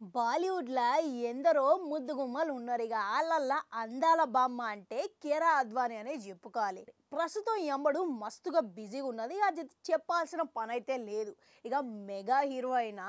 బాలీవుడ్‌లా ఎందరో ముద్దుగుమ్మలు ఉన్నారు. ఇక ఆళ్ళల్లా అందాల బామ్మ అంటే కియారా అద్వానీ అనే చెప్పుకోవాలి. ప్రస్తుతం ఈ అమ్మడు మస్తుగా బిజీగా ఉన్నది. అది చెప్పాల్సిన పనైతే లేదు. ఇక మెగా హీరో అయిన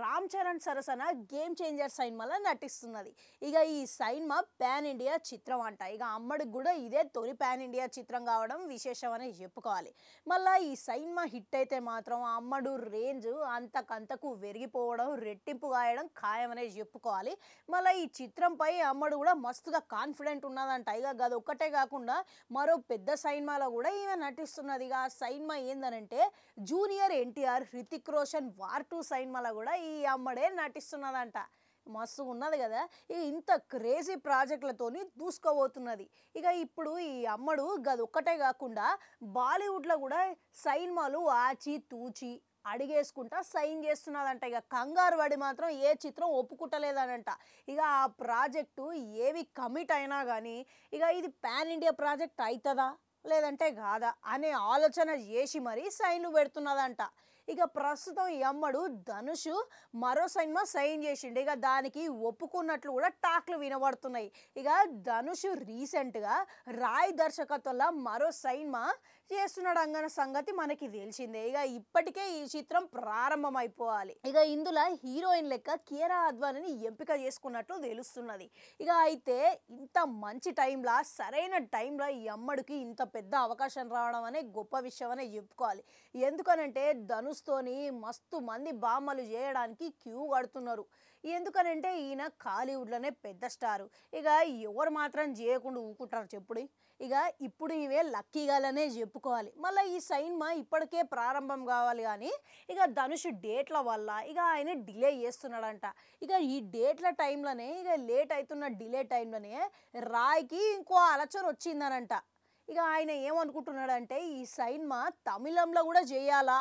రామ్ చరణ్ సరసన గేమ్ చేంజర్ సినిమాలో నటిస్తున్నది. ఇక ఈ సినిమా పాన్ ఇండియా చిత్రం అంట. ఇక అమ్మడికి కూడా ఇదే తొలి పాన్ ఇండియా చిత్రం కావడం విశేషం అనే చెప్పుకోవాలి. మళ్ళా ఈ సినిమా హిట్ అయితే మాత్రం ఆ అమ్మడు రేంజ్ అంతకంతకు పెరిగిపోవడం, రెట్టింపు కాయడం ఖాయమనే చెప్పుకోవాలి. మళ్ళీ ఈ చిత్రంపై అమ్మడు కూడా మస్తుగా కాన్ఫిడెంట్ ఉన్నదంట. ఇక గదొక్కటే కాకుండా మరో పెద్ద సినిమాలో కూడా ఈమె నటిస్తున్నది. ఇక ఆ సినిమా ఏందనంటే జూనియర్ ఎన్టీఆర్, హృతిక్ రోషన్ వార్ 2 సినిమాలో కూడా ఈ అమ్మడే నటిస్తున్నదంట. మస్తు ఉన్నది కదా. ఇక ఇంత క్రేజీ ప్రాజెక్టులతోని దూసుకోబోతున్నది. ఇక ఇప్పుడు ఈ అమ్మడు గదొక్కటే కాకుండా బాలీవుడ్లో కూడా సినిమాలు ఆచి తూచి అడిగేసుకుంటా సైన్ చేస్తున్నదంట. ఇక కంగారు పడి మాత్రం ఏ చిత్రం ఒప్పుకుంటలేదనంట. ఇక ఆ ప్రాజెక్టు ఏవి కమిట్ అయినా కానీ ఇక ఇది పాన్ ఇండియా ప్రాజెక్ట్ అవుతుందా లేదంటే కాదా అనే ఆలోచన చేసి మరీ సైన్లు పెడుతున్నదంట. ఇక ప్రస్తుతం ఈ అమ్మడు ధనుష్ మరో సినిమా సైన్ చేసిండు. ఇక దానికి ఒప్పుకున్నట్లు కూడా టాక్లు వినబడుతున్నాయి. ఇక ధనుష్ రీసెంట్గా రాయ్ దర్శకత్వంలో మరో సినిమా చేస్తున్నాడు అన్న సంగతి మనకి తెలిసిందే. ఇక ఇప్పటికే ఈ చిత్రం ప్రారంభమైపోవాలి. ఇక ఇందులో హీరోయిన్ లెక్క కియారా అద్వానీని ఎంపిక చేసుకున్నట్లు తెలుస్తున్నది. ఇక అయితే ఇంత మంచి టైంలో సరైన టైంలో ఈ అమ్మడికి ఇంత పెద్ద అవకాశం రావడం అనే గొప్ప విషయం అనే చెప్పుకోవాలి. ఎందుకనంటే ధనుష్తోని మస్తు మంది బామ్మలు చేయడానికి క్యూ కడుతున్నారు. ఎందుకనంటే ఈయన కాలీవుడ్లోనే పెద్ద స్టారు. ఇక ఎవరు మాత్రం చేయకుండా ఊకుంటారు చెప్పుడు. ఇక ఇప్పుడు ఇవే లక్కీ గలనే చెప్పుకోవాలి. మళ్ళీ ఈ సినిమా ఇప్పటికే ప్రారంభం కావాలి కానీ ఇక ధనుష్ డేట్ల వల్ల ఇక ఆయన డిలే చేస్తున్నాడంట. ఇక ఈ డేట్ల టైంలోనే ఇక లేట్ అవుతున్న డిలే టైంలోనే రాయ్కి ఇంకో ఆలోచన వచ్చిందనంట. ఇక ఆయన ఏమనుకుంటున్నాడంటే ఈ సినిమా తమిళంలో కూడా చేయాలా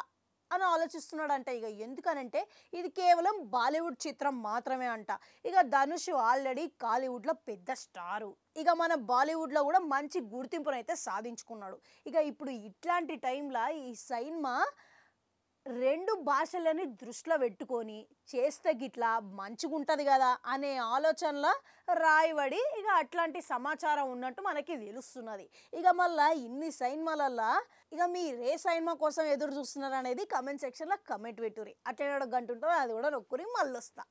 అని ఆలోచిస్తున్నాడంట. ఇక ఎందుకనంటే ఇది కేవలం బాలీవుడ్ చిత్రం మాత్రమే అంట. ఇక ధనుష్ ఆల్రెడీ కాలీవుడ్లో పెద్ద స్టారు. ఇక మన బాలీవుడ్లో కూడా మంచి గుర్తింపునైతే సాధించుకున్నాడు. ఇక ఇప్పుడు ఇట్లాంటి టైంలో ఈ సినిమా రెండు భాషలని దృష్టిలో పెట్టుకొని చేస్తే గిట్లా మంచిగుంటుంది కదా అనే ఆలోచనలో రాయబడి ఇక అట్లాంటి సమాచారం ఉన్నట్టు మనకి తెలుస్తున్నది. ఇక మళ్ళీ ఇన్ని సినిమాలల్లో ఇక మీరు ఏ సినిమా కోసం ఎదురు చూస్తున్నారు అనేది కమెంట్ సెక్షన్లో కమెంట్ పెట్టుర్రి. అట్లా గంట ఉంటుంది అది కూడా నొక్కురి మళ్ళీ వస్తా.